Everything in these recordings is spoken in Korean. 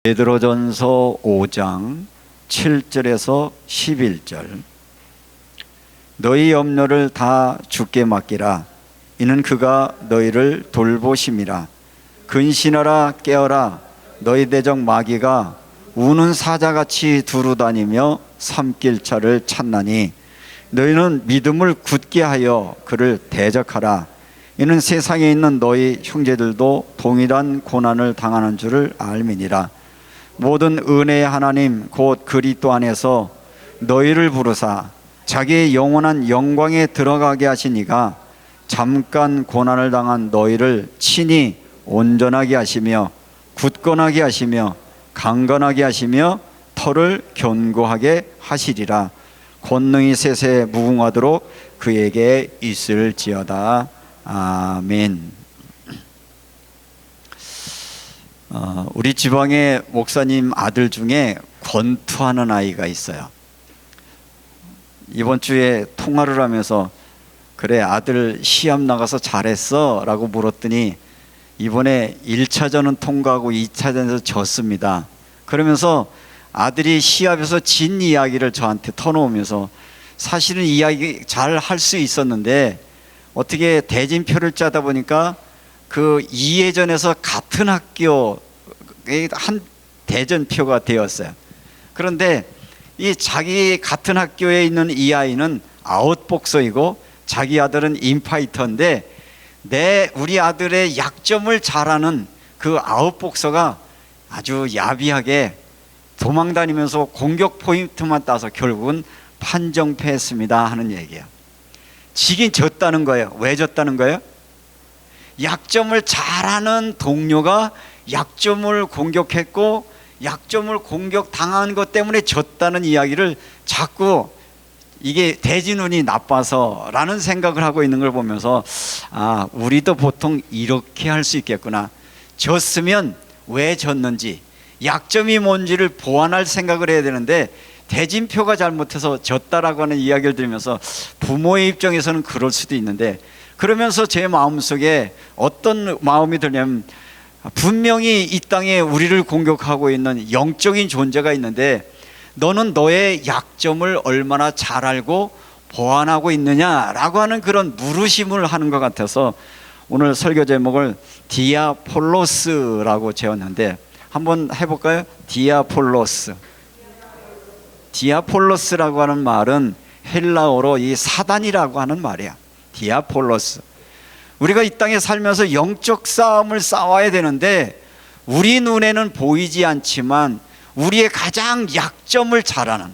베드로전서 5장 7절에서 11절. 너희 염려를 다 주께 맡기라. 이는 그가 너희를 돌보심이라. 근신하라 깨어라. 너희 대적 마귀가 우는 사자같이 두루다니며 삼킬차를 찾나니 너희는 믿음을 굳게 하여 그를 대적하라. 이는 세상에 있는 너희 형제들도 동일한 고난을 당하는 줄을 알미니라. 모든 은혜의 하나님 곧 그리스도 안에서 너희를 부르사 자기의 영원한 영광에 들어가게 하시니가 잠깐 고난을 당한 너희를 친히 온전하게 하시며 굳건하게 하시며 강건하게 하시며 터를 견고하게 하시리라. 권능이 세세 무궁하도록 그에게 있을지어다. 아멘. 우리 지방의 목사님 아들 중에 권투하는 아이가 있어요. 이번 주에 통화를 하면서 그래 아들 시합 나가서 잘했어 라고 물었더니 이번에 1차전은 통과하고 2차전에서 졌습니다. 그러면서 아들이 시합에서 진 이야기를 저한테 터놓으면서 사실은 이야기 잘 할 수 있었는데 어떻게 대진표를 짜다 보니까 그 2회전에서 같은 학교의 한 대전표가 되었어요. 그런데 이 자기 같은 학교에 있는 이 아이는 아웃복서이고 자기 아들은 인파이터인데 우리 아들의 약점을 잘 아는 그 아웃복서가 아주 야비하게 도망다니면서 공격 포인트만 따서 결국은 판정패했습니다 하는 얘기예요. 지긴 졌다는 거예요. 왜 졌다는 거예요? 약점을 잘 아는 동료가 약점을 공격했고 약점을 공격당한 것 때문에 졌다는 이야기를 자꾸 이게 대진운이 나빠서 라는 생각을 하고 있는 걸 보면서 우리도 보통 이렇게 할 수 있겠구나. 졌으면 왜 졌는지 약점이 뭔지를 보완할 생각을 해야 되는데 대진표가 잘못해서 졌다라고 하는 이야기를 들으면서 부모의 입장에서는 그럴 수도 있는데 그러면서 제 마음속에 어떤 마음이 들냐면 분명히 이 땅에 우리를 공격하고 있는 영적인 존재가 있는데 너는 너의 약점을 얼마나 잘 알고 보완하고 있느냐라고 하는 그런 물으심을 하는 것 같아서 오늘 설교 제목을 디아폴로스라고 지었는데 한번 해볼까요? 디아폴로스. 디아폴로스라고 하는 말은 헬라어로 이 사단이라고 하는 말이야. 디아폴로스. 우리가 이 땅에 살면서 영적 싸움을 싸워야 되는데 우리 눈에는 보이지 않지만 우리의 가장 약점을 잘 아는,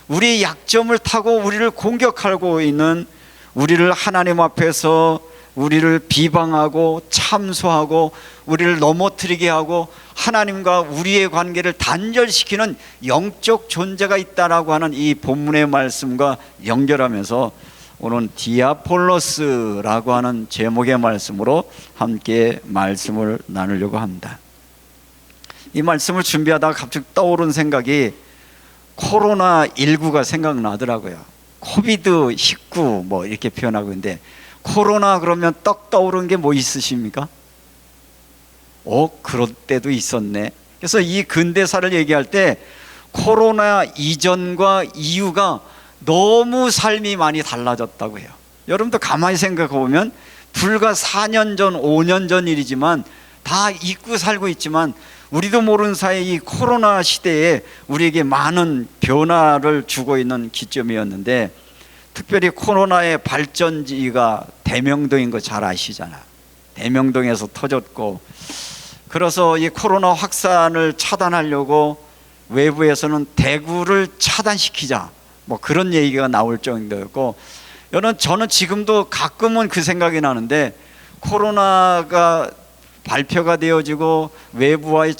우리의 약점을 타고 우리를 공격하고 있는, 우리를 하나님 앞에서 우리를 비방하고 참소하고 우리를 넘어뜨리게 하고 하나님과 우리의 관계를 단절시키는 영적 존재가 있다라고 하는 이 본문의 말씀과 연결하면서 오늘 디아폴로스라고 하는 제목의 말씀으로 함께 말씀을 나누려고 합니다. 이 말씀을 준비하다가 갑자기 떠오른 생각이 코로나19가 생각나더라고요. 코비드19 뭐 이렇게 표현하고 있는데 코로나 그러면 떡 떠오르는 게 뭐 있으십니까? 그럴 때도 있었네. 그래서 이 근대사를 얘기할 때 코로나 이전과 이후가 너무 삶이 많이 달라졌다고 해요. 여러분도 가만히 생각해 보면 불과 4년 전, 5년 전 일이지만 다 잊고 살고 있지만 우리도 모르는 사이에 이 코로나 시대에 우리에게 많은 변화를 주고 있는 기점이었는데 특별히 코로나의 발전지가 대명동인 거 잘 아시잖아요. 대명동에서 터졌고 그래서 이 코로나 확산을 차단하려고 외부에서는 대구를 차단시키자 뭐 그런 얘기가 나올 정도였고 저는 지금도 가끔은 그 생각이 나는데 코로나가 발표가 되어지고 외부와의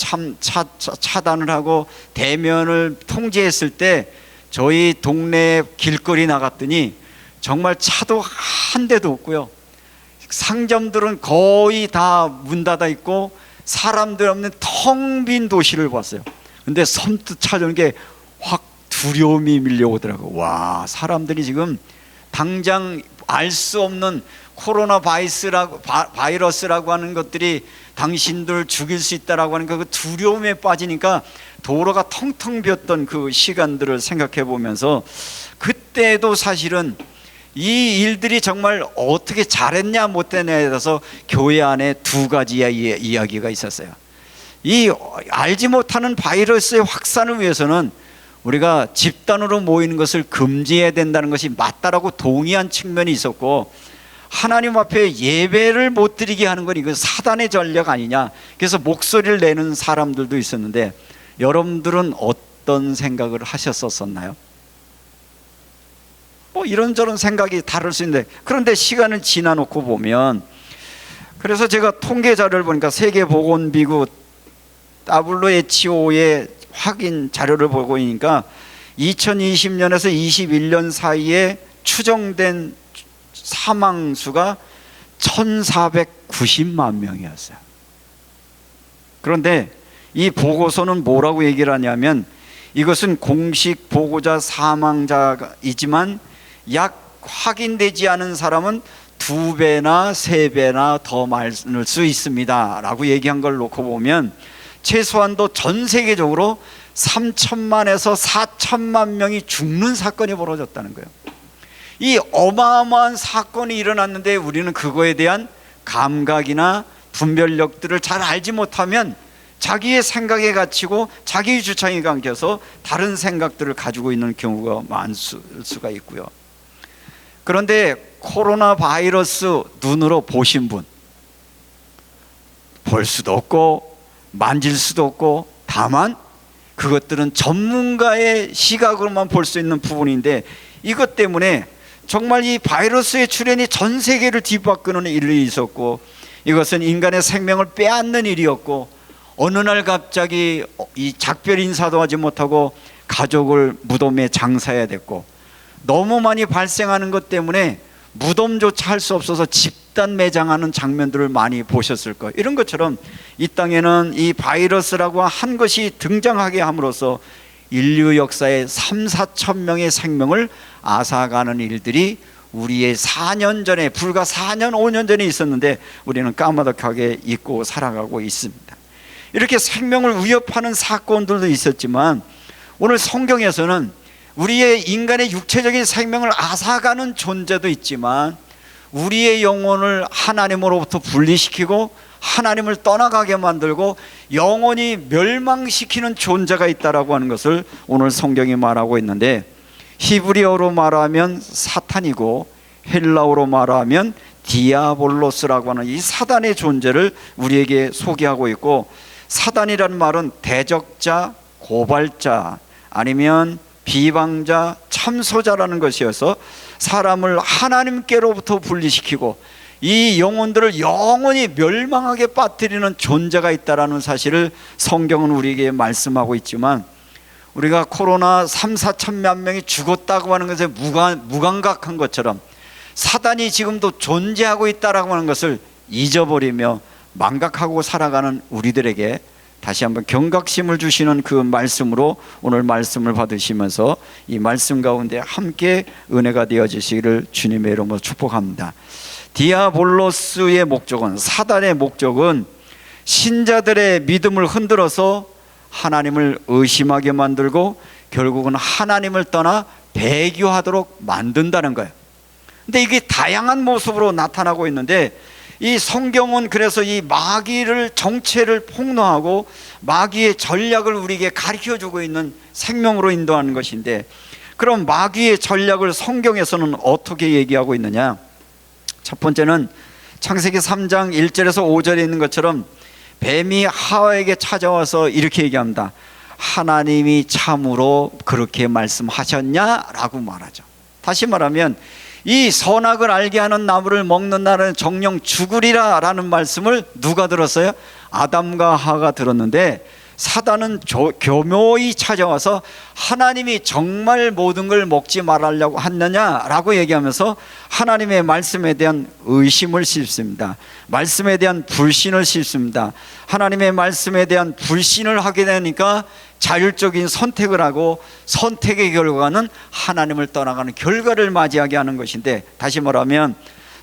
차단을 하고 대면을 통제했을 때 저희 동네 길거리 나갔더니 정말 차도 한 대도 없고요. 상점들은 거의 다 문 닫아 있고 사람들 없는 텅 빈 도시를 봤어요. 근데 선뜻 찾아오는 게 확 두려움이 밀려오더라고요. 와, 사람들이 지금 당장 알 수 없는 코로나 바이러스라고 하는 것들이 당신들 죽일 수 있다라고 하는 그 두려움에 빠지니까 도로가 텅텅 비었던 그 시간들을 생각해 보면서, 그때도 사실은 이 일들이 정말 어떻게 잘했냐 못했냐에 대해서 교회 안에 두 가지의 이야기가 있었어요. 이 알지 못하는 바이러스의 확산을 위해서는 우리가 집단으로 모이는 것을 금지해야 된다는 것이 맞다라고 동의한 측면이 있었고, 하나님 앞에 예배를 못 드리게 하는 건 이거 사단의 전략 아니냐, 그래서 목소리를 내는 사람들도 있었는데, 여러분들은 어떤 생각을 하셨었나요? 뭐 이런저런 생각이 다를 수 있는데, 그런데 시간을 지나놓고 보면, 그래서 제가 통계 자료를 보니까 세계보건기구 WHO의 확인 자료를 보고 있으니까 2020년에서 21년 사이에 추정된 사망 수가 1490만 명이었어요. 그런데 이 보고서는 뭐라고 얘기를 하냐면, 이것은 공식 보고자 사망자이지만 약 확인되지 않은 사람은 2배나 3배나 더 많을 수 있습니다 라고 얘기한 걸 놓고 보면, 최소한도 전 세계적으로 3천만에서 4천만 명이 죽는 사건이 벌어졌다는 거예요. 이 어마어마한 사건이 일어났는데 우리는 그거에 대한 감각이나 분별력들을 잘 알지 못하면 자기의 생각에 갇히고 자기의 주장에 감겨서 다른 생각들을 가지고 있는 경우가 많을 수가 있고요. 그런데 코로나 바이러스 눈으로 보신 분, 볼 수도 없고 만질 수도 없고, 다만 그것들은 전문가의 시각으로만 볼 수 있는 부분인데, 이것 때문에 정말 이 바이러스의 출현이 전 세계를 뒤바꾸는 일이 있었고, 이것은 인간의 생명을 빼앗는 일이었고, 어느 날 갑자기 이 작별 인사도 하지 못하고 가족을 무덤에 장사해야 됐고, 너무 많이 발생하는 것 때문에 무덤조차 할 수 없어서 집단 매장하는 장면들을 많이 보셨을 거예요. 이런 것처럼 이 땅에는 이 바이러스라고 한 것이 등장하게 함으로써 인류 역사에 3, 4천 명의 생명을 앗아가는 일들이 우리의 4년 전에, 불과 4년, 5년 전에 있었는데 우리는 까마득하게 잊고 살아가고 있습니다. 이렇게 생명을 위협하는 사건들도 있었지만, 오늘 성경에서는 우리의 인간의 육체적인 생명을 앗아가는 존재도 있지만, 우리의 영혼을 하나님으로부터 분리시키고 하나님을 떠나가게 만들고 영원히 멸망시키는 존재가 있다라고 하는 것을 오늘 성경이 말하고 있는데, 히브리어로 말하면 사탄이고 헬라어로 말하면 디아볼로스라고 하는 이 사단의 존재를 우리에게 소개하고 있고, 사단이라는 말은 대적자, 고발자, 아니면 비방자, 참소자라는 것이어서 사람을 하나님께로부터 분리시키고 이 영혼들을 영원히 멸망하게 빠뜨리는 존재가 있다는 사실을 성경은 우리에게 말씀하고 있지만, 우리가 코로나 3, 4천만 명이 죽었다고 하는 것에 무감각한 것처럼 사단이 지금도 존재하고 있다라고 하는 것을 잊어버리며 망각하고 살아가는 우리들에게 다시 한번 경각심을 주시는 그 말씀으로 오늘 말씀을 받으시면서 이 말씀 가운데 함께 은혜가 되어지시기를 주님의 이름으로 축복합니다. 디아볼로스의 목적은, 사단의 목적은 신자들의 믿음을 흔들어서 하나님을 의심하게 만들고 결국은 하나님을 떠나 배교하도록 만든다는 거예요. 근데 이게 다양한 모습으로 나타나고 있는데, 이 성경은 그래서 이 마귀를, 정체를 폭로하고 마귀의 전략을 우리에게 가르쳐주고 있는 생명으로 인도하는 것인데, 그럼 마귀의 전략을 성경에서는 어떻게 얘기하고 있느냐? 첫 번째는 창세기 3장 1절에서 5절에 있는 것처럼 뱀이 하와에게 찾아와서 이렇게 얘기합니다. 하나님이 참으로 그렇게 말씀하셨냐라고 말하죠. 다시 말하면 이 선악을 알게 하는 나무를 먹는 날은 정령 죽으리라 라는 말씀을 누가 들었어요? 아담과 하와가 들었는데, 사단은 교묘히 찾아와서 하나님이 정말 모든 걸 먹지 말으려고 하느냐라고 얘기하면서 하나님의 말씀에 대한 의심을 싣습니다. 말씀에 대한 불신을 싣습니다. 하나님의 말씀에 대한 불신을 하게 되니까 자율적인 선택을 하고, 선택의 결과는 하나님을 떠나가는 결과를 맞이하게 하는 것인데, 다시 말하면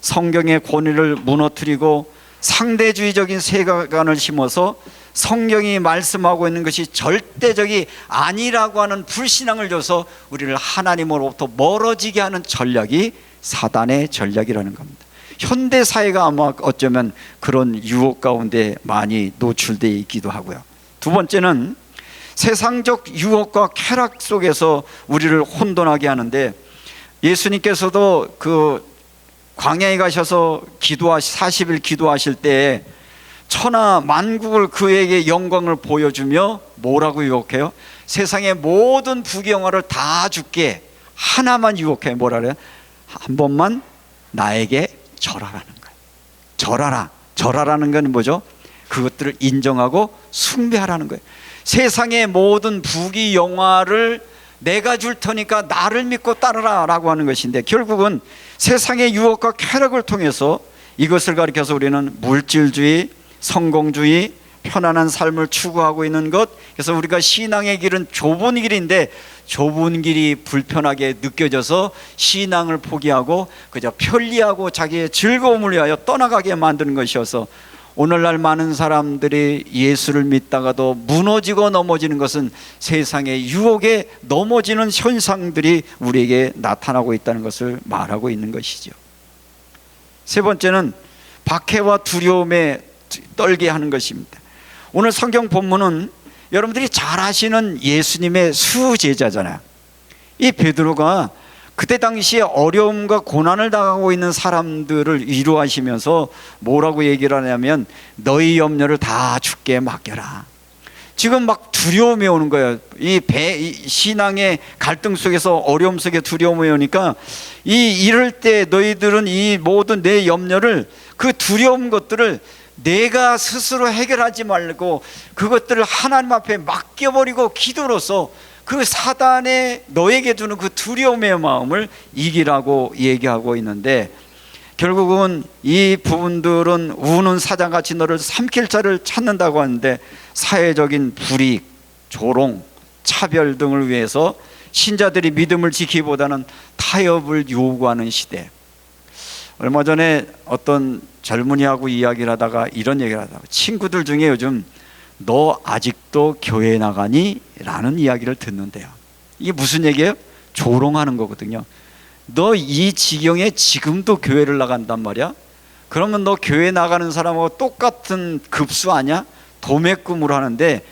성경의 권위를 무너뜨리고 상대주의적인 세계관을 심어서 성경이 말씀하고 있는 것이 절대적이 아니라고 하는 불신앙을 줘서 우리를 하나님으로부터 멀어지게 하는 전략이 사단의 전략이라는 겁니다. 현대 사회가 아마 어쩌면 그런 유혹 가운데 많이 노출되어 있기도 하고요. 두 번째는 세상적 유혹과 쾌락 속에서 우리를 혼돈하게 하는데, 예수님께서도 그 광야에 가셔서 40일 기도하실 때 천하 만국을 그에게 영광을 보여주며 뭐라고 유혹해요? 세상의 모든 부귀영화를 다 줄게. 하나만 유혹해. 뭐라 그래요? 한 번만 나에게 절하라는 거예요. 절하라는 건 뭐죠? 그것들을 인정하고 숭배하라는 거예요. 세상의 모든 부귀영화를 내가 줄 테니까 나를 믿고 따르라 라고 하는 것인데, 결국은 세상의 유혹과 쾌락을 통해서 이것을 가리켜서 우리는 물질주의, 성공주의, 편안한 삶을 추구하고 있는 것. 그래서 우리가 신앙의 길은 좁은 길인데 좁은 길이 불편하게 느껴져서 신앙을 포기하고 그저 편리하고 자기의 즐거움을 위하여 떠나가게 만드는 것이어서, 오늘날 많은 사람들이 예수를 믿다가도 무너지고 넘어지는 것은 세상의 유혹에 넘어지는 현상들이 우리에게 나타나고 있다는 것을 말하고 있는 것이죠. 세 번째는 박해와 두려움에 떨게 하는 것입니다. 오늘 성경 본문은 여러분들이 잘 아시는 예수님의 수제자잖아요. 이 베드로가 그때 당시에 어려움과 고난을 당하고 있는 사람들을 위로하시면서 뭐라고 얘기를 하냐면, 너희 염려를 다 주께 맡겨라. 지금 막 두려움이 오는 거예요. 이 신앙의 갈등 속에서, 어려움 속에 두려움이 오니까 이럴 때 너희들은 이 모든 내 염려를, 그 두려운 것들을 내가 스스로 해결하지 말고 그것들을 하나님 앞에 맡겨버리고 기도로서 그 사단에 너에게 주는 그 두려움의 마음을 이기라고 얘기하고 있는데, 결국은 이 부분들은 우는 사자같이 너를 삼킬 자를 찾는다고 하는데, 사회적인 불이익, 조롱, 차별 등을 위해서 신자들이 믿음을 지키기보다는 타협을 요구하는 시대. 얼마 전에 어떤 젊은이하고 이야기를 하다가 이런 얘기를 하다가, 친구들 중에 요즘 너 아직도 교회 나가니? 라는 이야기를 듣는데요. 이게 무슨 얘기예요? 조롱하는 거거든요. 너 이 지경에 지금도 교회를 나간단 말이야? 그러면 너 교회 나가는 사람하고 똑같은 급수 아니야? 도매금으로 하는데,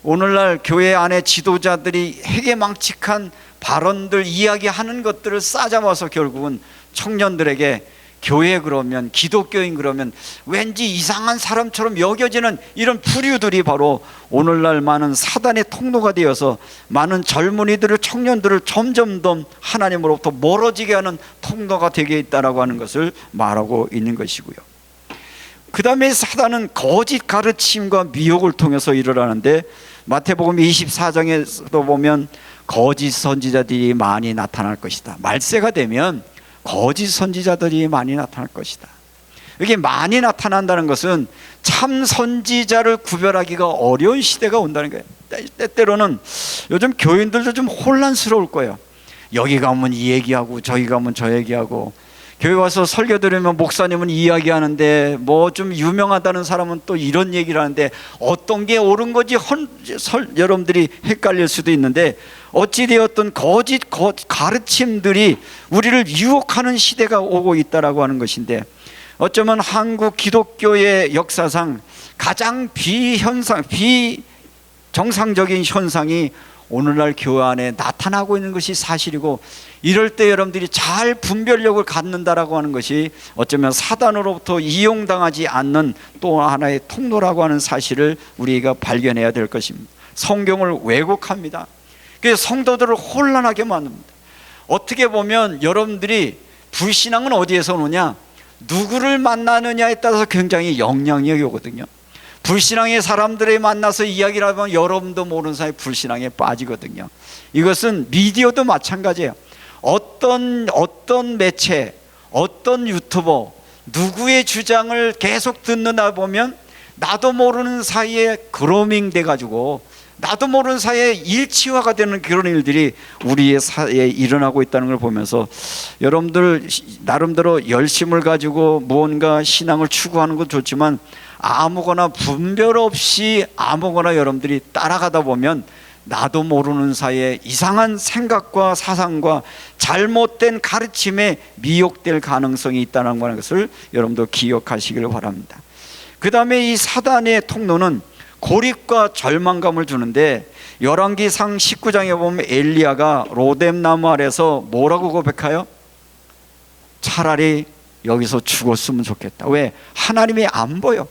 오늘날 교회 안에 지도자들이 해괴망측한 발언들, 이야기하는 것들을 싸잡아서 결국은 청년들에게 교회 그러면, 기독교인 그러면 왠지 이상한 사람처럼 여겨지는 이런 부류들이 바로 오늘날 많은 사단의 통로가 되어서 많은 젊은이들을, 청년들을 점점 더 하나님으로부터 멀어지게 하는 통로가 되게 있다라고 하는 것을 말하고 있는 것이고요. 그 다음에 사단은 거짓 가르침과 미혹을 통해서 일을 하는데, 마태복음 24장에서도 보면 거짓 선지자들이 많이 나타날 것이다. 말세가 되면 거짓 선지자들이 많이 나타날 것이다. 이게 많이 나타난다는 것은 참 선지자를 구별하기가 어려운 시대가 온다는 거예요. 때때로는 요즘 교인들도 좀 혼란스러울 거예요. 여기 가면 이 얘기하고 저기 가면 저 얘기하고, 교회 와서 설교 들으면 목사님은 이야기하는데 뭐 좀 유명하다는 사람은 또 이런 얘기를 하는데 어떤 게 옳은 거지 여러분들이 헷갈릴 수도 있는데, 어찌되었든 거짓 가르침들이 우리를 유혹하는 시대가 오고 있다라고 하는 것인데, 어쩌면 한국 기독교의 역사상 가장 비정상적인 현상이 오늘날 교회 안에 나타나고 있는 것이 사실이고, 이럴 때 여러분들이 잘 분별력을 갖는다라고 하는 것이 어쩌면 사단으로부터 이용당하지 않는 또 하나의 통로라고 하는 사실을 우리가 발견해야 될 것입니다. 성경을 왜곡합니다. 그래서 성도들을 혼란하게 만듭니다. 어떻게 보면 여러분들이 불신앙은 어디에서 오느냐? 누구를 만나느냐에 따라서 굉장히 영향력이 오거든요. 불신앙의 사람들을 만나서 이야기를 하면 여러분도 모르는 사이에 불신앙에 빠지거든요. 이것은 미디어도 마찬가지예요. 어떤 매체, 어떤 유튜버, 누구의 주장을 계속 듣는다 보면 나도 모르는 사이에 그로밍 돼가지고 나도 모르는 사이에 일치화가 되는 그런 일들이 우리의 사이에 일어나고 있다는 걸 보면서 여러분들 나름대로 열심을 가지고 무언가 신앙을 추구하는 것도 좋지만 아무거나 분별 없이 아무거나 여러분들이 따라가다 보면 나도 모르는 사이에 이상한 생각과 사상과 잘못된 가르침에 미혹될 가능성이 있다는 것을 여러분도 기억하시길 바랍니다. 그 다음에 이 사단의 통로는 고립과 절망감을 주는데, 열왕기상 19장에 보면 엘리야가 로뎀나무 아래서 뭐라고 고백해요? 차라리 여기서 죽었으면 좋겠다. 왜? 하나님이 안 보여.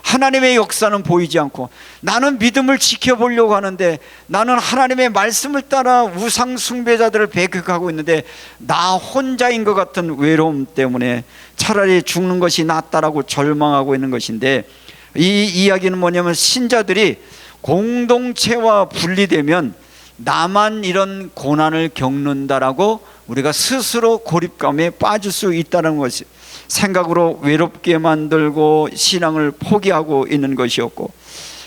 하나님의 역사는 보이지 않고 나는 믿음을 지켜보려고 하는데, 나는 하나님의 말씀을 따라 우상 숭배자들을 배격하고 있는데 나 혼자인 것 같은 외로움 때문에 차라리 죽는 것이 낫다라고 절망하고 있는 것인데, 이 이야기는 뭐냐면 신자들이 공동체와 분리되면 나만 이런 고난을 겪는다라고 우리가 스스로 고립감에 빠질 수 있다는 것이 생각으로 외롭게 만들고 신앙을 포기하고 있는 것이었고,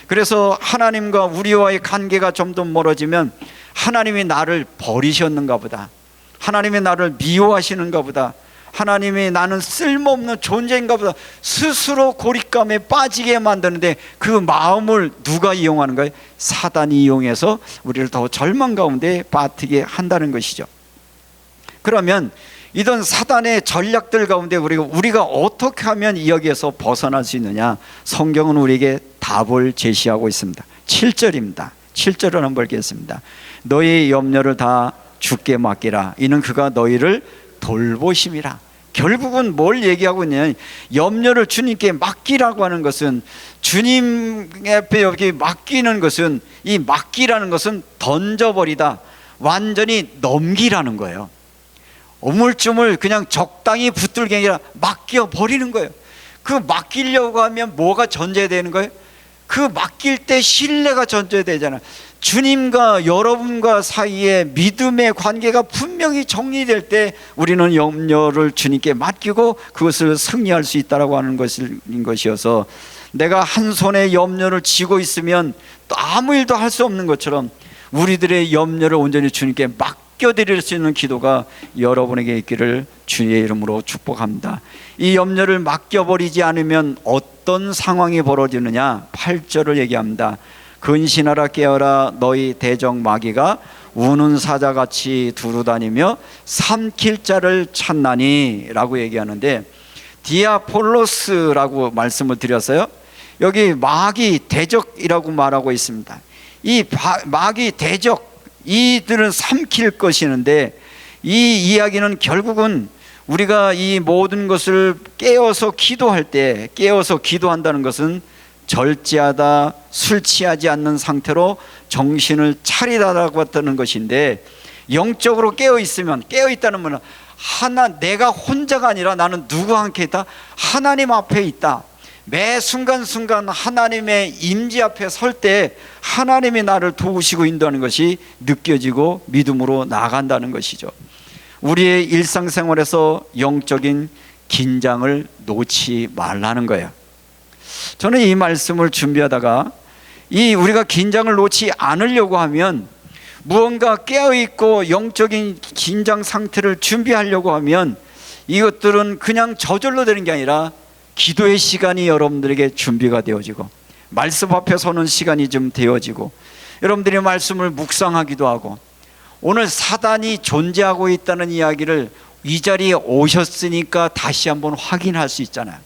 그래서 하나님과 우리와의 관계가 좀 더 멀어지면 하나님이 나를 버리셨는가 보다, 하나님이 나를 미워하시는가 보다, 하나님이 나는 쓸모없는 존재인가 보다 스스로 고립감에 빠지게 만드는데, 그 마음을 누가 이용하는 거예요? 사단이 이용해서 우리를 더 절망 가운데 빠뜨게 한다는 것이죠. 그러면 이런 사단의 전략들 가운데 우리가 어떻게 하면 여기에서 벗어날 수 있느냐? 성경은 우리에게 답을 제시하고 있습니다. 7절입니다. 7절을 한번 읽겠습니다. 너희 염려를 다 주께 맡기라. 이는 그가 너희를 돌보심이라. 결국은 뭘 얘기하고 있냐면, 염려를 주님께 맡기라고 하는 것은, 주님 앞에 여기 맡기는 것은, 이 맡기라는 것은 던져버리다, 완전히 넘기라는 거예요. 우물쭈물 그냥 적당히 붙들게 아니라 맡겨버리는 거예요. 그 맡기려고 하면 뭐가 전제되는 거예요? 그 맡길 때 신뢰가 전제되잖아요. 주님과 여러분과 사이에 믿음의 관계가 분명히 정리될 때 우리는 염려를 주님께 맡기고 그것을 승리할 수 있다고 하는 것이어서, 내가 한 손에 염려를 쥐고 있으면 또 아무 일도 할 수 없는 것처럼 우리들의 염려를 온전히 주님께 맡겨드릴 수 있는 기도가 여러분에게 있기를 주의 이름으로 축복합니다. 이 염려를 맡겨버리지 않으면 어떤 상황이 벌어지느냐? 8절을 얘기합니다. 근신하라 깨어라, 너희 대적 마귀가 우는 사자같이 두루다니며 삼킬 자를 찾나니 라고 얘기하는데, 디아폴로스라고 말씀을 드렸어요. 여기 마귀 대적이라고 말하고 있습니다. 이 마귀 대적, 이들은 삼킬 것이는데, 이 이야기는 결국은 우리가 이 모든 것을 깨어서 기도할 때, 깨어서 기도한다는 것은 절제하다, 술 취하지 않는 상태로 정신을 차리다라고 했다는 것인데, 영적으로 깨어있으면, 깨어있다는 말은 내가 혼자가 아니라 나는 누구와 함께 있다? 하나님 앞에 있다. 매 순간순간 하나님의 임재 앞에 설 때 하나님이 나를 도우시고 인도하는 것이 느껴지고 믿음으로 나아간다는 것이죠. 우리의 일상생활에서 영적인 긴장을 놓지 말라는 거예요. 저는 이 말씀을 준비하다가 우리가 긴장을 놓지 않으려고 하면, 무언가 깨어있고 영적인 긴장 상태를 준비하려고 하면 이것들은 그냥 저절로 되는 게 아니라 기도의 시간이 여러분들에게 준비가 되어지고, 말씀 앞에 서는 시간이 좀 되어지고, 여러분들이 말씀을 묵상하기도 하고, 오늘 사단이 존재하고 있다는 이야기를 이 자리에 오셨으니까 다시 한번 확인할 수 있잖아요.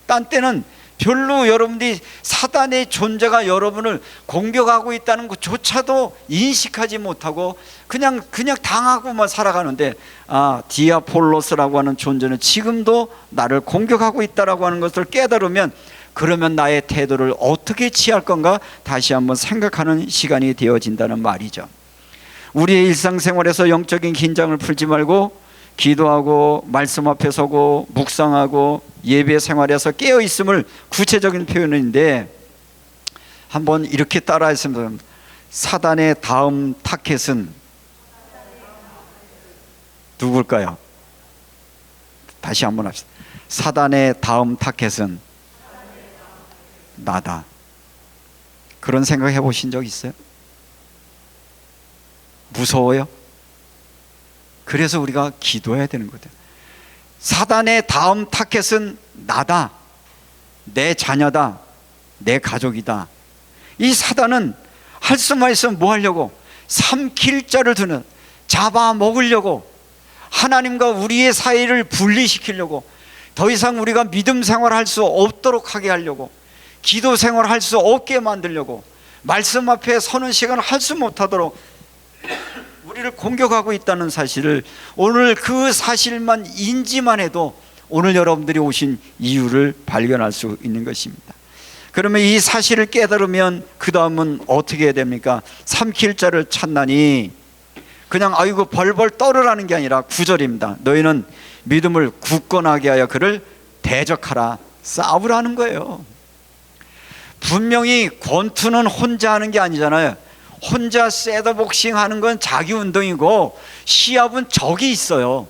딴 때는 별로 여러분들이 사단의 존재가 여러분을 공격하고 있다는 것조차도 인식하지 못하고 그냥 당하고만 살아가는데, 디아폴로스라고 하는 존재는 지금도 나를 공격하고 있다라고 하는 것을 깨달으면, 그러면 나의 태도를 어떻게 취할 건가 다시 한번 생각하는 시간이 되어진다는 말이죠. 우리의 일상생활에서 영적인 긴장을 풀지 말고 기도하고 말씀 앞에 서고 묵상하고 예배 생활에서 깨어있음을 구체적인 표현인데, 한번 이렇게 따라했습니다. 사단의 다음 타켓은 누굴까요? 다시 한번 합시다. 사단의 다음 타켓은 나다. 그런 생각 해보신 적 있어요? 무서워요? 그래서 우리가 기도해야 되는 거죠. 사단의 다음 타겟은 나다, 내 자녀다, 내 가족이다. 이 사단은 할 수만 있으면 뭐 하려고? 삼킬 자를 두는, 잡아먹으려고, 하나님과 우리의 사이를 분리시키려고, 더 이상 우리가 믿음 생활할 수 없도록 하게 하려고, 기도 생활할 수 없게 만들려고, 말씀 앞에 서는 시간을 할 수 못하도록 우리를 공격하고 있다는 사실을, 오늘 그 사실만 인지만 해도 오늘 여러분들이 오신 이유를 발견할 수 있는 것입니다. 그러면 이 사실을 깨달으면 그 다음은 어떻게 해야 됩니까? 삼킬 자를 찾나니, 그냥 아이고 벌벌 떨으라는 게 아니라 9절입니다. 너희는 믿음을 굳건하게 하여 그를 대적하라, 싸우라는 거예요. 분명히 권투는 혼자 하는 게 아니잖아요. 혼자 셋더복싱 하는 건 자기 운동이고, 시합은 적이 있어요.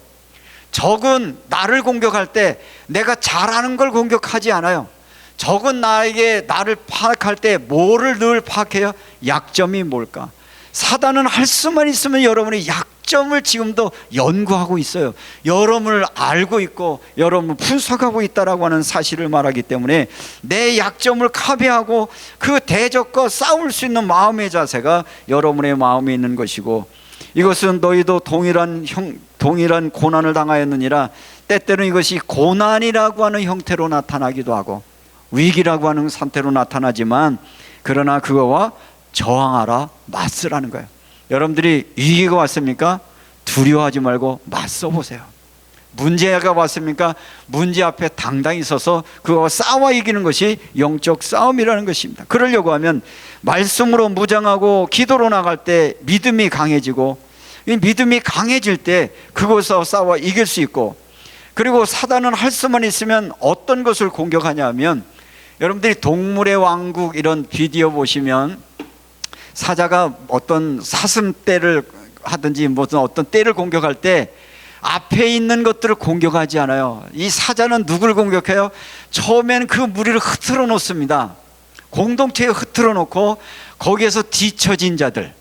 적은 나를 공격할 때 내가 잘하는 걸 공격하지 않아요. 적은 나를 파악할 때 뭐를 늘 파악해요? 약점이 뭘까? 사단은 할 수만 있으면 여러분이 약점을 지금도 연구하고 있어요. 여러분을 알고 있고 여러분을 분석하고 있다라고 하는 사실을 말하기 때문에, 내 약점을 카피하고 그 대적과 싸울 수 있는 마음의 자세가 여러분의 마음에 있는 것이고, 이것은 너희도 동일한 고난을 당하였느니라. 때때로는 이것이 고난이라고 하는 형태로 나타나기도 하고 위기라고 하는 상태로 나타나지만, 그러나 그거와 저항하라, 맞서라는 거예요. 여러분들이 위기가 왔습니까? 두려워하지 말고 맞서 보세요. 문제가 왔습니까? 문제 앞에 당당히 서서 그거와 싸워 이기는 것이 영적 싸움이라는 것입니다. 그러려고 하면 말씀으로 무장하고 기도로 나갈 때 믿음이 강해지고, 이 믿음이 강해질 때 그것과 싸워 이길 수 있고, 그리고 사단은 할 수만 있으면 어떤 것을 공격하냐 하면, 여러분들이 동물의 왕국 이런 비디오 보시면 사자가 어떤 사슴떼를 하든지 무슨 어떤 떼를 공격할 때 앞에 있는 것들을 공격하지 않아요. 이 사자는 누구를 공격해요? 처음엔 그 무리를 흐트러 놓습니다. 공동체에 흐트러 놓고 거기에서 뒤처진 자들,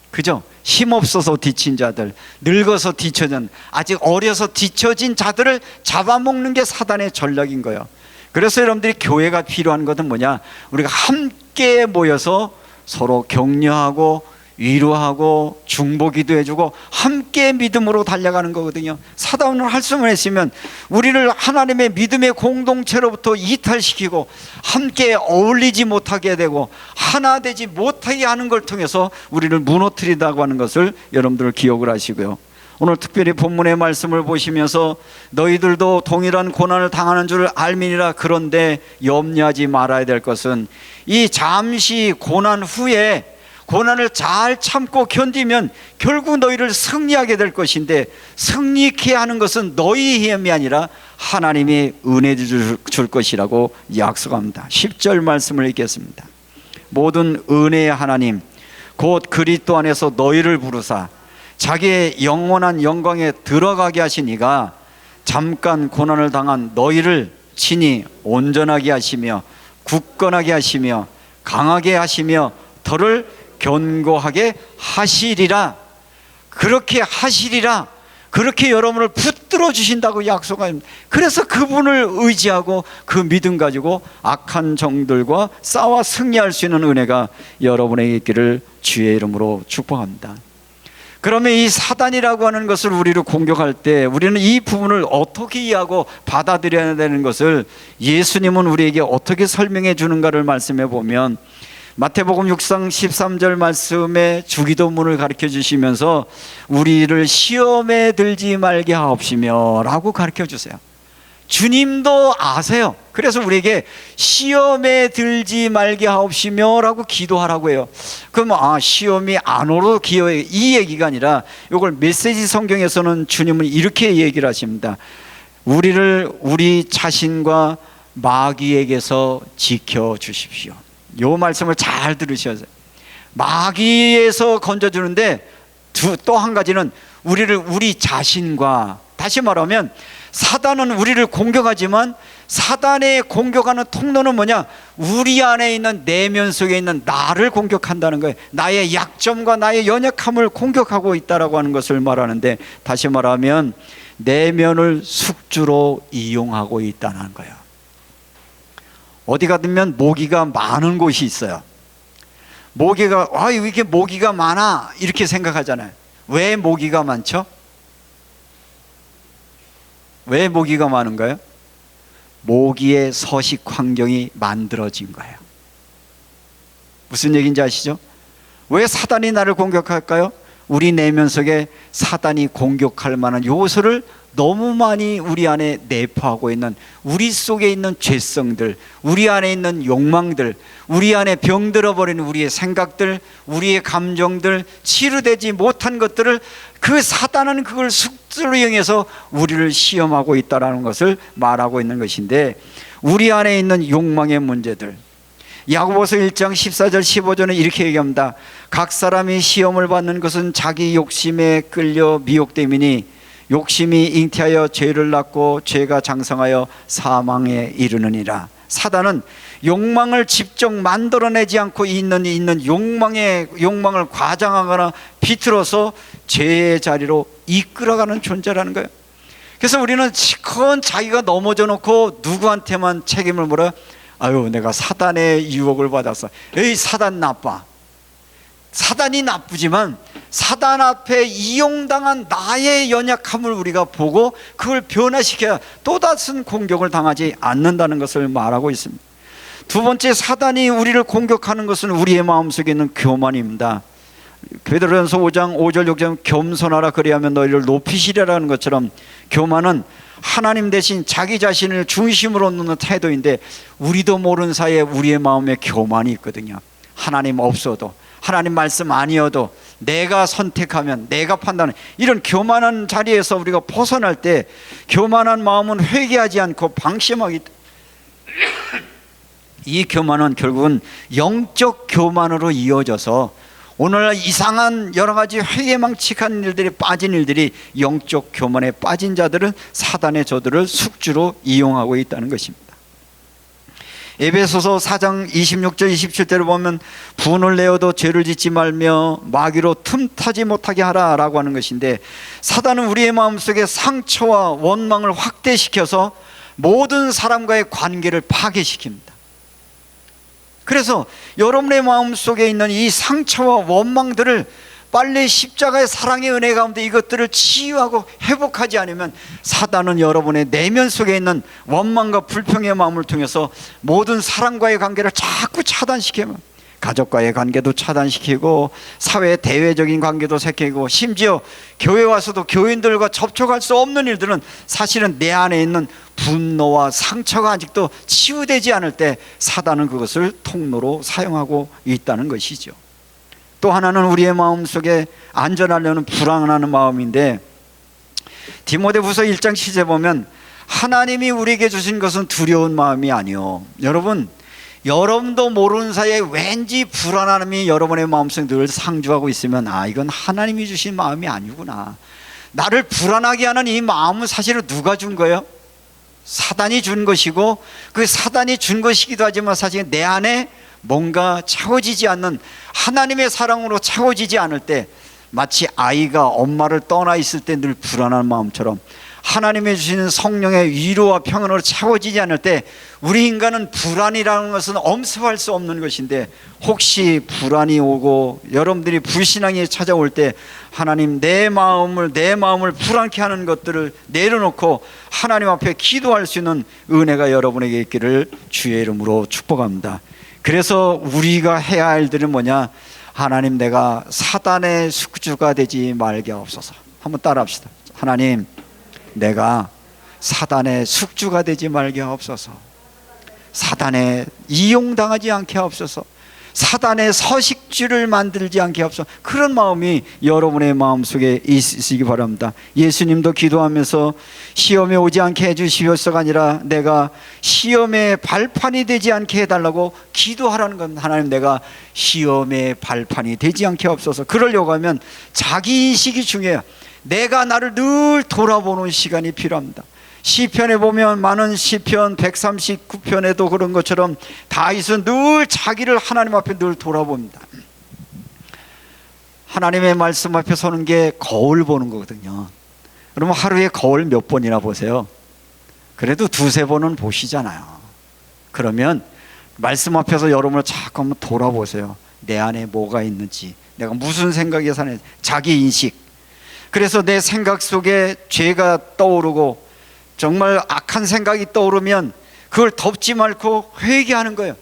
그죠? 힘없어서 뒤친 자들, 늙어서 뒤처진, 아직 어려서 뒤처진 자들을 잡아먹는 게 사단의 전략인 거예요. 그래서 여러분들이 교회가 필요한 것은 뭐냐? 우리가 함께 모여서 서로 격려하고 위로하고 중보기도 해주고 함께 믿음으로 달려가는 거거든요. 사단은 할 수만 있으면 우리를 하나님의 믿음의 공동체로부터 이탈시키고 함께 어울리지 못하게 되고 하나 되지 못하게 하는 걸 통해서 우리를 무너뜨린다고 하는 것을 여러분들 기억을 하시고요. 오늘 특별히 본문의 말씀을 보시면서 너희들도 동일한 고난을 당하는 줄 알미니라. 그런데 염려하지 말아야 될 것은, 이 잠시 고난 후에 고난을 잘 참고 견디면 결국 너희를 승리하게 될 것인데, 승리케 하는 것은 너희의 힘이 아니라 하나님이 은혜 줄 것이라고 약속합니다. 10절 말씀을 읽겠습니다. 모든 은혜의 하나님 곧 그리스도 안에서 너희를 부르사 자기의 영원한 영광에 들어가게 하신 이가 잠깐 고난을 당한 너희를 친히 온전하게 하시며 굳건하게 하시며 강하게 하시며 더를 견고하게 하시리라. 그렇게 하시리라. 그렇게 여러분을 붙들어 주신다고 약속합니다. 그래서 그분을 의지하고 그 믿음 가지고 악한 종들과 싸워 승리할 수 있는 은혜가 여러분에게 있기를 주의 이름으로 축복합니다. 그러면 이 사단이라고 하는 것을 우리를 공격할 때 우리는 이 부분을 어떻게 이해하고 받아들여야 되는 것을 예수님은 우리에게 어떻게 설명해 주는가를 말씀해 보면, 마태복음 6장 13절 말씀에 주기도문을 가르쳐 주시면서 우리를 시험에 들지 말게 하옵시며 라고 가르쳐 주세요. 주님도 아세요. 그래서 우리에게 시험에 들지 말게 하옵시며 라고 기도하라고 해요. 그럼 시험이 안 오로 기여해, 이 얘기가 아니라 이걸 메시지 성경에서는 주님은 이렇게 얘기를 하십니다. 우리를 우리 자신과 마귀에게서 지켜주십시오. 이 말씀을 잘 들으셔야 돼요. 마귀에서 건져주는데 또 한 가지는 우리를 우리 자신과, 다시 말하면 사단은 우리를 공격하지만 사단의 공격하는 통로는 뭐냐? 우리 안에 있는 내면 속에 있는 나를 공격한다는 거예요. 나의 약점과 나의 연약함을 공격하고 있다라고 하는 것을 말하는데, 다시 말하면 내면을 숙주로 이용하고 있다는 거예요. 어디 가면 모기가 많은 곳이 있어요. 모기가 왜 이렇게 모기가 많아? 이렇게 생각하잖아요. 왜 모기가 많죠? 왜 모기가 많은가요? 모기의 서식 환경이 만들어진 거예요. 무슨 얘기인지 아시죠? 왜 사단이 나를 공격할까요? 우리 내면 속에 사단이 공격할 만한 요소를 너무 많이 우리 안에 내포하고 있는, 우리 속에 있는 죄성들, 우리 안에 있는 욕망들, 우리 안에 병들어 버린 우리의 생각들, 우리의 감정들, 치유되지 못한 것들을 그 사단은 그걸 숙주로 이용해서 우리를 시험하고 있다는 것을 말하고 있는 것인데, 우리 안에 있는 욕망의 문제들, 야고보서 1장 14절 15절은 이렇게 얘기합니다. 각 사람이 시험을 받는 것은 자기 욕심에 끌려 미혹됨이니 욕심이 잉태하여 죄를 낳고 죄가 장성하여 사망에 이르느니라. 사단은 욕망을 직접 만들어내지 않고 있는 욕망을 과장하거나 비틀어서 죄의 자리로 이끌어가는 존재라는 거예요. 그래서 우리는 시커먼 자기가 넘어져 놓고 누구한테만 책임을 물어요. 아유, 내가 사단의 유혹을 받았어. 에이, 사단 나빠. 사단이 나쁘지만 사단 앞에 이용당한 나의 연약함을 우리가 보고 그걸 변화시켜야 또 다른 공격을 당하지 않는다는 것을 말하고 있습니다. 두 번째, 사단이 우리를 공격하는 것은 우리의 마음속에 있는 교만입니다. 베드로전서 5장 5절 6절 겸손하라 그리하면 너희를 높이시리라는 것처럼, 교만은 하나님 대신 자기 자신을 중심으로 놓는 태도인데, 우리도 모르는 사이에 우리의 마음에 교만이 있거든요. 하나님 없어도, 하나님 말씀 아니어도 내가 선택하면, 내가 판단하는 이런 교만한 자리에서 우리가 벗어날 때, 교만한 마음은 회개하지 않고 방심하기 이 교만은 결국은 영적 교만으로 이어져서 오늘날 이상한 여러 가지 회개망측한 일들이 빠진 일들이, 영적 교만에 빠진 자들은 사단의 저들을 숙주로 이용하고 있다는 것입니다. 에베소서 4장 26절 27절을 보면 분을 내어도 죄를 짓지 말며 마귀로 틈타지 못하게 하라 라고 하는 것인데, 사단은 우리의 마음속에 상처와 원망을 확대시켜서 모든 사람과의 관계를 파괴시킵니다. 그래서 여러분의 마음속에 있는 이 상처와 원망들을 빨리 십자가의 사랑의 은혜 가운데 이것들을 치유하고 회복하지 않으면, 사단은 여러분의 내면 속에 있는 원망과 불평의 마음을 통해서 모든 사람과의 관계를 자꾸 차단시키면, 가족과의 관계도 차단시키고 사회 대외적인 관계도 새끼고, 심지어 교회 와서도 교인들과 접촉할 수 없는 일들은 사실은 내 안에 있는 분노와 상처가 아직도 치유되지 않을 때 사단은 그것을 통로로 사용하고 있다는 것이죠. 또 하나는 우리의 마음속에 안전하려는 불안한 마음인데, 디모데후서 1장 10절에 보면 하나님이 우리에게 주신 것은 두려운 마음이 아니요. 여러분도 모르는 사이에 왠지 불안함이 여러분의 마음속에 늘 상주하고 있으면, 이건 하나님이 주신 마음이 아니구나. 나를 불안하게 하는 이 마음은 사실은 누가 준 거예요? 사단이 준 것이고, 그 사단이 준 것이기도 하지만 사실 내 안에 뭔가 채워지지 않는, 하나님의 사랑으로 채워지지 않을 때, 마치 아이가 엄마를 떠나 있을 때 늘 불안한 마음처럼 하나님이 주시는 성령의 위로와 평안으로 채워지지 않을 때, 우리 인간은 불안이라는 것은 엄습할 수 없는 것인데, 혹시 불안이 오고 여러분들이 불신앙이 찾아올 때 하나님, 내 마음을 불안케 하는 것들을 내려놓고 하나님 앞에 기도할 수 있는 은혜가 여러분에게 있기를 주의 이름으로 축복합니다. 그래서 우리가 해야 할 일들은 뭐냐? 하나님, 내가 사단의 숙주가 되지 말게 하옵소서. 한번 따라 합시다. 하나님, 내가 사단의 숙주가 되지 말게 하옵소서. 사단에 이용당하지 않게 하옵소서. 사단의 서식지를 만들지 않게 하옵소서. 그런 마음이 여러분의 마음속에 있으시기 바랍니다. 예수님도 기도하면서 시험에 오지 않게 해주시옵소서가 아니라 내가 시험의 발판이 되지 않게 해달라고 기도하라는 건, 하나님, 내가 시험의 발판이 되지 않게 하옵소서. 그러려고 하면 자기인식이 중요해요. 내가 나를 늘 돌아보는 시간이 필요합니다. 시편에 보면 많은 시편 139편에도 그런 것처럼 다윗은 늘 자기를 하나님 앞에 늘 돌아봅니다. 하나님의 말씀 앞에 서는 게 거울 보는 거거든요. 그러면 하루에 거울 몇 번이나 보세요? 그래도 두세 번은 보시잖아요. 그러면 말씀 앞에서 여러분을 자꾸 한번 돌아보세요. 내 안에 뭐가 있는지, 내가 무슨 생각이 사는지, 자기 인식. 그래서 내 생각 속에 죄가 떠오르고 정말 악한 생각이 떠오르면 그걸 덮지 말고 회개하는 거예요.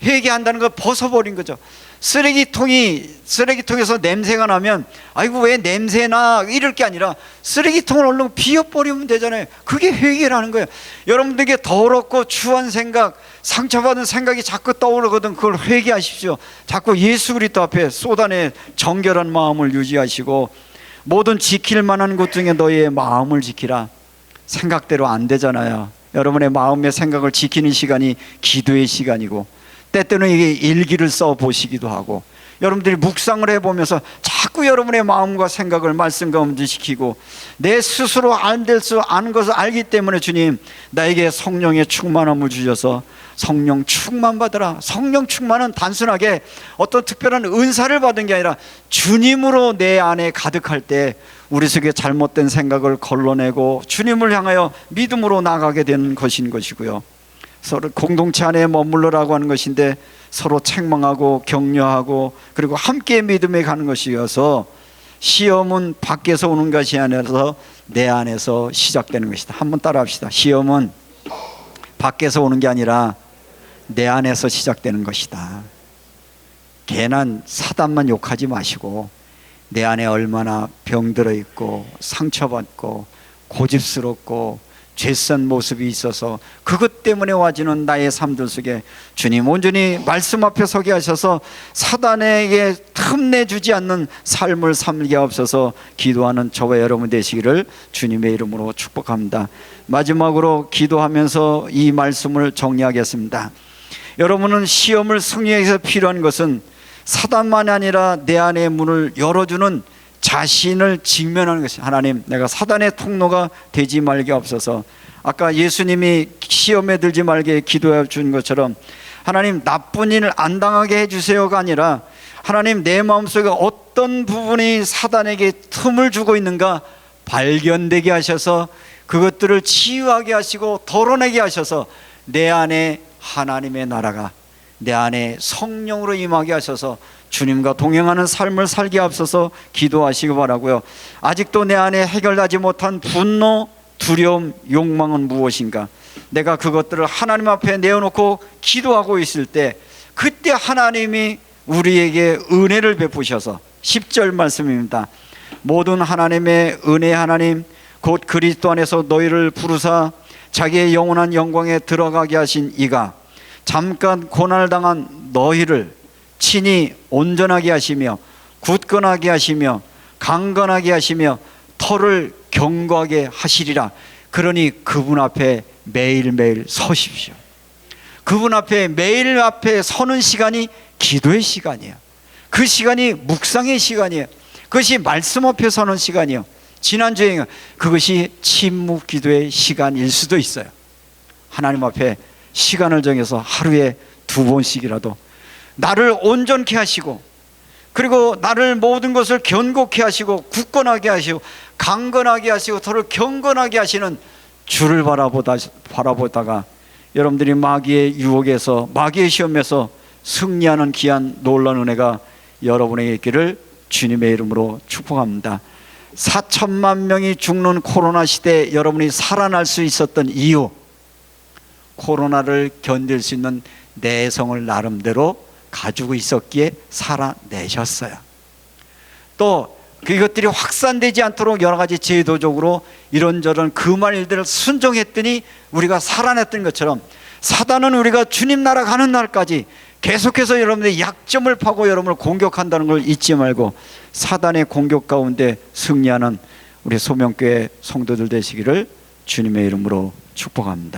회개한다는 걸 벗어버린 거죠. 쓰레기통에서 냄새가 나면 아이고 왜 냄새나 이럴 게 아니라 쓰레기통을 얼른 비워버리면 되잖아요. 그게 회개라는 거예요. 여러분들에게 더럽고 추한 생각, 상처받은 생각이 자꾸 떠오르거든. 그걸 회개하십시오. 자꾸 예수 그리스도 앞에 쏟아내 정결한 마음을 유지하시고, 모든 지킬 만한 것 중에 너희의 마음을 지키라. 생각대로 안 되잖아요. 여러분의 마음의 생각을 지키는 시간이 기도의 시간이고, 때때는 이게 일기를 써보시기도 하고, 여러분들이 묵상을 해보면서 자꾸 여러분의 마음과 생각을 말씀 가운데 시키고, 내 스스로 안 될 수 아는 것을 알기 때문에 주님 나에게 성령의 충만함을 주셔서 성령 충만 받으라. 성령 충만은 단순하게 어떤 특별한 은사를 받은 게 아니라 주님으로 내 안에 가득할 때 우리 속에 잘못된 생각을 걸러내고 주님을 향하여 믿음으로 나가게 되는 것인 것이고요. 서로 공동체 안에 머물러라고 하는 것인데 서로 책망하고 격려하고 그리고 함께 믿음에 가는 것이어서, 시험은 밖에서 오는 것이 아니라서 내 안에서 시작되는 것이다. 한번 따라 합시다. 시험은 밖에서 오는 게 아니라 내 안에서 시작되는 것이다. 괜한 사단만 욕하지 마시고 내 안에 얼마나 병들어 있고 상처받고 고집스럽고 죄선 모습이 있어서 그것 때문에 와지는 나의 삶들 속에 주님 온전히 말씀 앞에 서게 하셔서 사단에게 틈내주지 않는 삶을 살게 하옵소서. 기도하는 저와 여러분 되시기를 주님의 이름으로 축복합니다. 마지막으로 기도하면서 이 말씀을 정리하겠습니다. 여러분은 시험을 승리하기 위해서 필요한 것은 사단만이 아니라 내 안의 문을 열어주는 자신을 직면하는 것이, 하나님 내가 사단의 통로가 되지 말게 없어서, 아까 예수님이 시험에 들지 말게 기도해 준 것처럼 하나님 나쁜 일을 안 당하게 해주세요가 아니라 하나님 내 마음속에 어떤 부분이 사단에게 틈을 주고 있는가 발견되게 하셔서 그것들을 치유하게 하시고 덜어내게 하셔서 내 안에 하나님의 나라가, 내 안에 성령으로 임하게 하셔서 주님과 동행하는 삶을 살게 앞서서 기도하시기 바라고요. 아직도 내 안에 해결하지 못한 분노, 두려움, 욕망은 무엇인가? 내가 그것들을 하나님 앞에 내어놓고 기도하고 있을 때 그때 하나님이 우리에게 은혜를 베푸셔서 10절 말씀입니다. 모든 하나님의 은혜 하나님 곧 그리스도 안에서 너희를 부르사 자기의 영원한 영광에 들어가게 하신 이가 잠깐 고난을 당한 너희를 친히 온전하게 하시며 굳건하게 하시며 강건하게 하시며 터를 견고하게 하시리라. 그러니 그분 앞에 매일매일 서십시오. 그분 앞에 매일 앞에 서는 시간이 기도의 시간이에요. 그 시간이 묵상의 시간이에요. 그것이 말씀 앞에 서는 시간이에요. 지난주에 그것이 침묵 기도의 시간일 수도 있어요. 하나님 앞에 시간을 정해서 하루에 2번씩이라도 나를 온전케 하시고, 그리고 나를 모든 것을 견고케 하시고 굳건하게 하시고 강건하게 하시고 서로 경건하게 하시는 주를 바라보다가 여러분들이 마귀의 유혹에서, 마귀의 시험에서 승리하는 귀한 놀라운 은혜가 여러분에게 있기를 주님의 이름으로 축복합니다. 4천만 명이 죽는 코로나 시대에 여러분이 살아날 수 있었던 이유, 코로나를 견딜 수 있는 내성을 나름대로 가지고 있었기에 살아내셨어요. 또 그것들이 확산되지 않도록 여러 가지 제도적으로 이런저런 금한 일들을 순종했더니 우리가 살아냈던 것처럼, 사단은 우리가 주님 나라 가는 날까지 계속해서 여러분들의 약점을 파고 여러분을 공격한다는 걸 잊지 말고 사단의 공격 가운데 승리하는 우리 소명교회 성도들 되시기를 주님의 이름으로 축복합니다.